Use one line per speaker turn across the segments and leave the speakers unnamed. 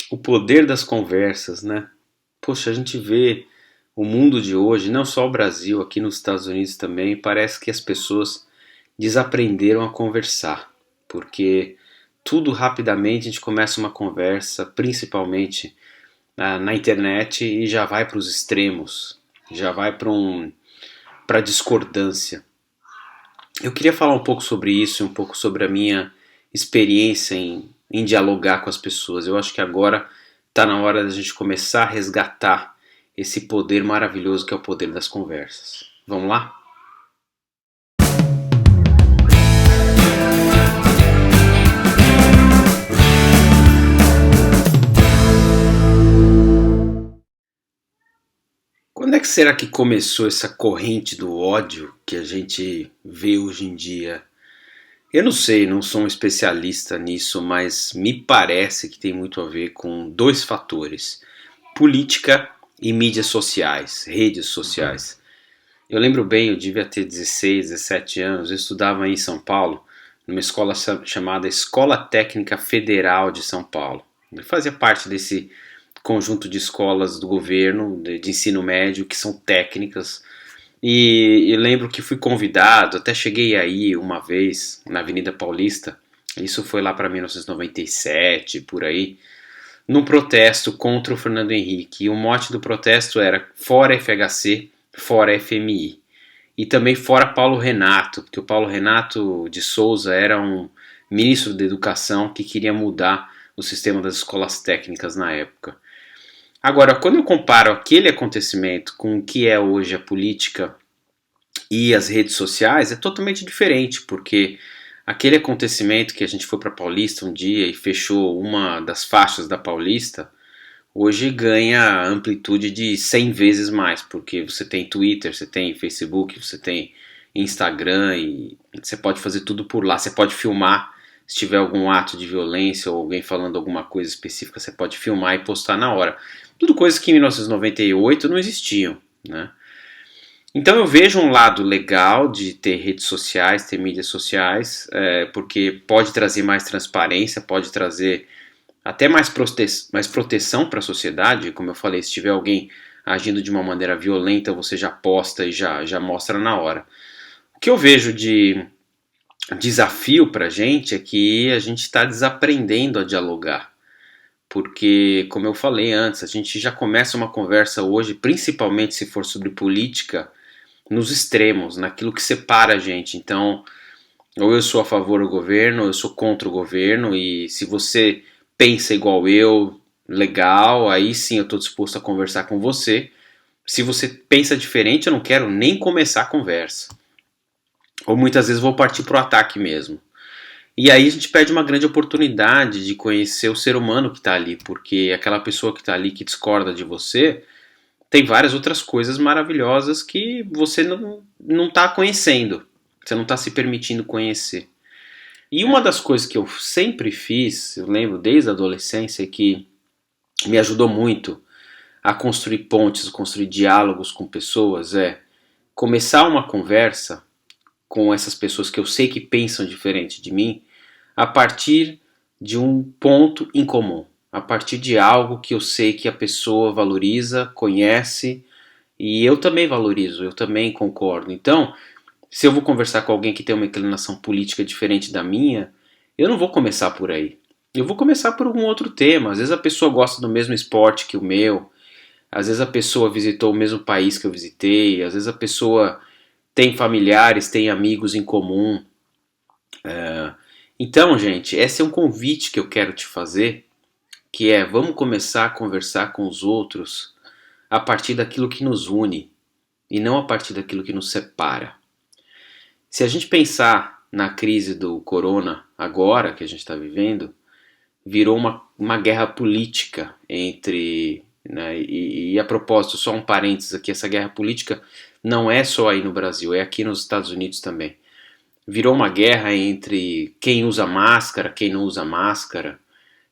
O poder das conversas, né? Poxa, a gente vê o mundo de hoje, não só o Brasil, aqui nos Estados Unidos também, parece que as pessoas desaprenderam a conversar, porque tudo rapidamente a gente começa uma conversa, principalmente na internet, e já vai para os extremos, já vai para discordância. Eu queria falar um pouco sobre isso, um pouco sobre a minha experiência em dialogar com as pessoas. Eu acho que agora está na hora da gente começar a resgatar esse poder maravilhoso que é o poder das conversas. Vamos lá? Quando é que será que começou essa corrente do ódio que a gente vê hoje em dia? Eu não sei, não sou um especialista nisso, mas me parece que tem muito a ver com dois fatores: política e mídias sociais, redes sociais. Eu lembro bem, eu devia ter 16, 17 anos, eu estudava aí em São Paulo, numa escola chamada Escola Técnica Federal de São Paulo. Eu fazia parte desse conjunto de escolas do governo, de ensino médio, que são técnicas. E lembro que fui convidado, até cheguei aí uma vez na Avenida Paulista, isso foi lá para 1997, por aí, num protesto contra o Fernando Henrique. E o mote do protesto era fora FHC, fora FMI. E também fora Paulo Renato, porque o Paulo Renato de Souza era um ministro da Educação que queria mudar o sistema das escolas técnicas na época. Agora, quando eu comparo aquele acontecimento com o que é hoje a política e as redes sociais, é totalmente diferente, porque aquele acontecimento que a gente foi para Paulista um dia e fechou uma das faixas da Paulista, hoje ganha amplitude de 100 vezes mais, porque você tem Twitter, você tem Facebook, você tem Instagram e você pode fazer tudo por lá. Você pode filmar se tiver algum ato de violência ou alguém falando alguma coisa específica, você pode filmar e postar na hora. Tudo coisas que em 1998 não existiam, né? Então eu vejo um lado legal de ter redes sociais, ter mídias sociais, porque pode trazer mais transparência, pode trazer até mais proteção para a sociedade. Como eu falei, se tiver alguém agindo de uma maneira violenta, você já posta e já mostra na hora. O que eu vejo de desafio para a gente é que a gente está desaprendendo a dialogar. Porque, como eu falei antes, a gente já começa uma conversa hoje, principalmente se for sobre política, nos extremos, naquilo que separa a gente. Então, ou eu sou a favor do governo, ou eu sou contra o governo, e se você pensa igual eu, legal, aí sim eu estou disposto a conversar com você. Se você pensa diferente, eu não quero nem começar a conversa. Ou muitas vezes vou partir para o ataque mesmo. E aí a gente perde uma grande oportunidade de conhecer o ser humano que está ali, porque aquela pessoa que está ali que discorda de você tem várias outras coisas maravilhosas que você não está conhecendo, você não está se permitindo conhecer. E uma das coisas que eu sempre fiz, eu lembro desde a adolescência, que me ajudou muito a construir pontes, construir diálogos com pessoas, é começar uma conversa com essas pessoas que eu sei que pensam diferente de mim, a partir de um ponto em comum, a partir de algo que eu sei que a pessoa valoriza, conhece e eu também valorizo, eu também concordo. Então, se eu vou conversar com alguém que tem uma inclinação política diferente da minha, eu não vou começar por aí. Eu vou começar por algum outro tema. Às vezes a pessoa gosta do mesmo esporte que o meu, às vezes a pessoa visitou o mesmo país que eu visitei, às vezes a pessoa tem familiares, tem amigos em comum. Então, gente, esse é um convite que eu quero te fazer, que é vamos começar a conversar com os outros a partir daquilo que nos une e não a partir daquilo que nos separa. Se a gente pensar na crise do corona agora que a gente está vivendo, virou uma guerra política entre, né, e a propósito, só um parênteses aqui, essa guerra política não é só aí no Brasil, é aqui nos Estados Unidos também. Virou uma guerra entre quem usa máscara, quem não usa máscara,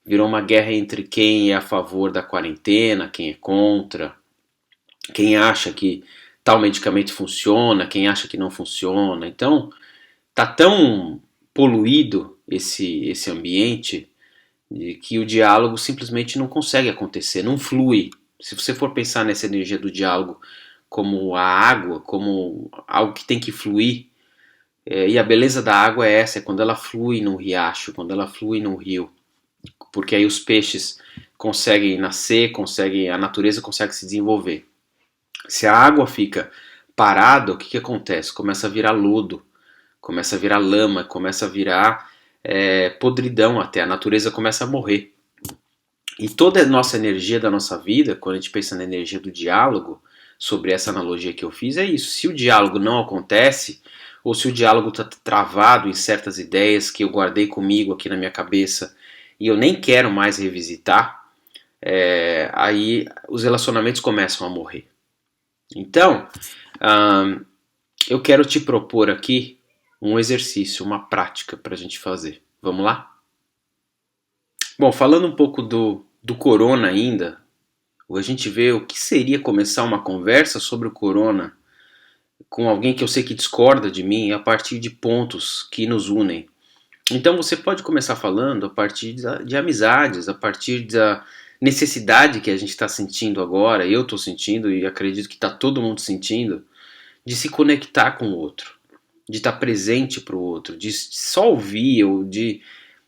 virou uma guerra entre quem é a favor da quarentena, quem é contra, quem acha que tal medicamento funciona, quem acha que não funciona. Então, tá tão poluído esse ambiente de que o diálogo simplesmente não consegue acontecer, não flui. Se você for pensar nessa energia do diálogo como a água, como algo que tem que fluir, e a beleza da água é essa, é quando ela flui num riacho, quando ela flui num rio, porque aí os peixes conseguem nascer, a natureza consegue se desenvolver. Se a água fica parada, o que acontece? Começa a virar lodo, começa a virar lama, começa a virar podridão até, a natureza começa a morrer. E toda a nossa energia da nossa vida, quando a gente pensa na energia do diálogo, sobre essa analogia que eu fiz, é isso. Se o diálogo não acontece, ou se o diálogo está travado em certas ideias que eu guardei comigo aqui na minha cabeça e eu nem quero mais revisitar, aí os relacionamentos começam a morrer. Então, eu quero te propor aqui um exercício, uma prática para a gente fazer. Vamos lá? Bom, falando um pouco do corona ainda, a gente vê o que seria começar uma conversa sobre o corona com alguém que eu sei que discorda de mim a partir de pontos que nos unem. Então você pode começar falando a partir de amizades, a partir da necessidade que a gente está sentindo agora, eu estou sentindo e acredito que está todo mundo sentindo, de se conectar com o outro, de estar presente para o outro, de só ouvir ou de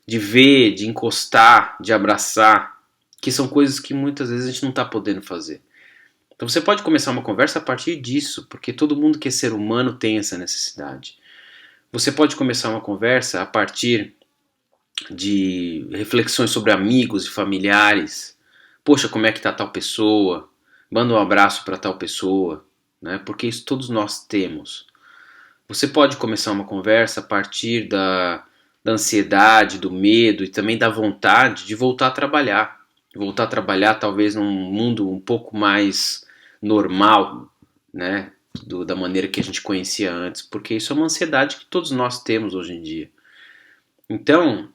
ver, de encostar, de abraçar, que são coisas que muitas vezes a gente não está podendo fazer. Então você pode começar uma conversa a partir disso, porque todo mundo que é ser humano tem essa necessidade. Você pode começar uma conversa a partir de reflexões sobre amigos e familiares. Poxa, como é que está tal pessoa? Manda um abraço para tal pessoa, né? Porque isso todos nós temos. Você pode começar uma conversa a partir da ansiedade, do medo e também da vontade de voltar a trabalhar. Voltar a trabalhar talvez num mundo um pouco mais normal, né? Da maneira que a gente conhecia antes, porque isso é uma ansiedade que todos nós temos hoje em dia. Então,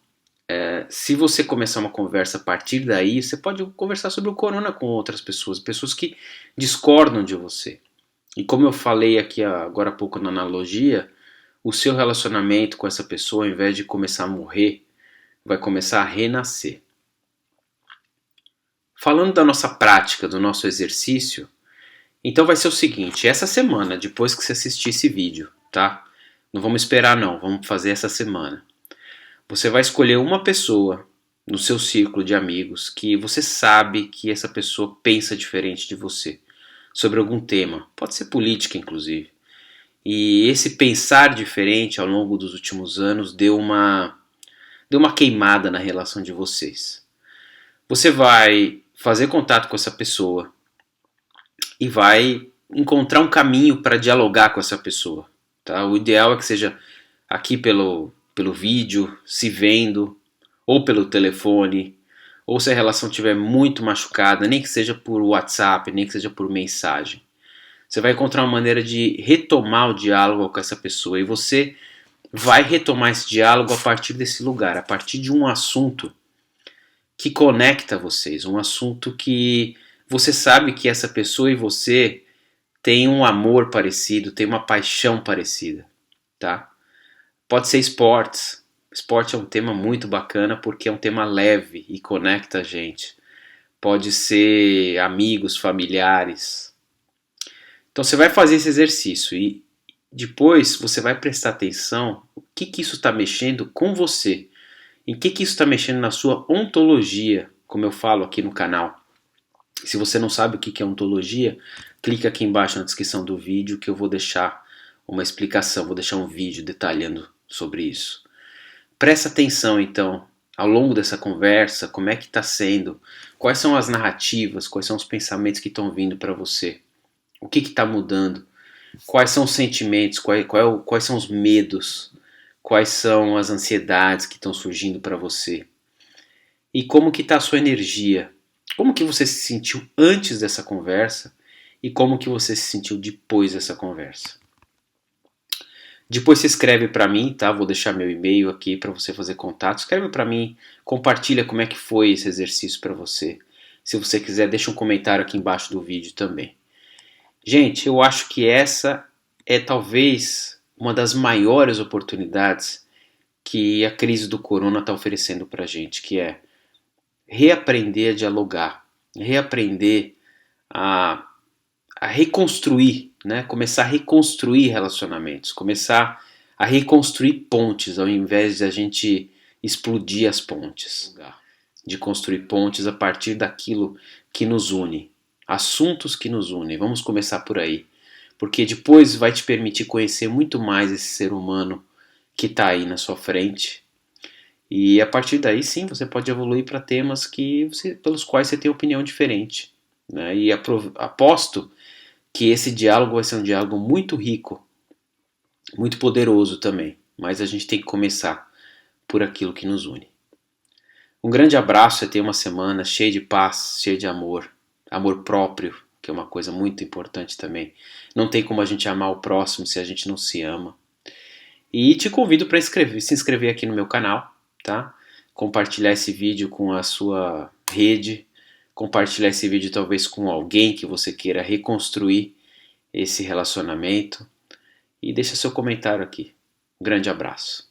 se você começar uma conversa a partir daí, você pode conversar sobre o corona com outras pessoas, pessoas que discordam de você. E como eu falei aqui agora há pouco na analogia, o seu relacionamento com essa pessoa, ao invés de começar a morrer, vai começar a renascer. Falando da nossa prática, do nosso exercício, então vai ser o seguinte, essa semana, depois que você assistir esse vídeo, tá? Não vamos esperar não, vamos fazer essa semana. Você vai escolher uma pessoa no seu círculo de amigos que você sabe que essa pessoa pensa diferente de você sobre algum tema, pode ser política inclusive. E esse pensar diferente ao longo dos últimos anos deu uma queimada na relação de vocês. Você vai fazer contato com essa pessoa e vai encontrar um caminho para dialogar com essa pessoa. Tá? O ideal é que seja aqui pelo vídeo, se vendo, ou pelo telefone, ou se a relação estiver muito machucada, nem que seja por WhatsApp, nem que seja por mensagem. Você vai encontrar uma maneira de retomar o diálogo com essa pessoa e você vai retomar esse diálogo a partir desse lugar, a partir de um assunto que conecta vocês, um assunto que você sabe que essa pessoa e você tem um amor parecido, tem uma paixão parecida, tá? Pode ser esportes. Esporte é um tema muito bacana porque é um tema leve e conecta a gente. Pode ser amigos, familiares. Então você vai fazer esse exercício e depois você vai prestar atenção o que isso está mexendo com você. Em que isso está mexendo na sua ontologia, como eu falo aqui no canal. Se você não sabe o que é ontologia, clica aqui embaixo na descrição do vídeo que eu vou deixar uma explicação, vou deixar um vídeo detalhando sobre isso. Presta atenção então, ao longo dessa conversa, como é que está sendo, quais são as narrativas, quais são os pensamentos que estão vindo para você, o que está mudando, quais são os sentimentos, quais são os medos, quais são as ansiedades que estão surgindo para você e como que está a sua energia, como que você se sentiu antes dessa conversa e como que você se sentiu depois dessa conversa. Depois você escreve para mim, tá? Vou deixar meu e-mail aqui para você fazer contato. Escreve para mim, compartilha como é que foi esse exercício para você. Se você quiser, deixa um comentário aqui embaixo do vídeo também. Gente, eu acho que essa é talvez uma das maiores oportunidades que a crise do corona está oferecendo para a gente, que é reaprender a dialogar, reaprender a, a reconstruir, né? Começar a reconstruir relacionamentos, começar a reconstruir pontes ao invés de a gente explodir as pontes, de construir pontes a partir daquilo que nos une, assuntos que nos unem. Vamos começar por aí, porque depois vai te permitir conhecer muito mais esse ser humano que está aí na sua frente. E a partir daí, sim, você pode evoluir para temas pelos quais você tem opinião diferente. Né? E aposto que esse diálogo vai ser um diálogo muito rico, muito poderoso também. Mas a gente tem que começar por aquilo que nos une. Um grande abraço e tenha uma semana cheia de paz, cheia de amor, amor próprio, que é uma coisa muito importante também. Não tem como a gente amar o próximo se a gente não se ama. E te convido para se inscrever aqui no meu canal, tá? Compartilhar esse vídeo com a sua rede, compartilhar esse vídeo talvez com alguém que você queira reconstruir esse relacionamento e deixa seu comentário aqui. Um grande abraço.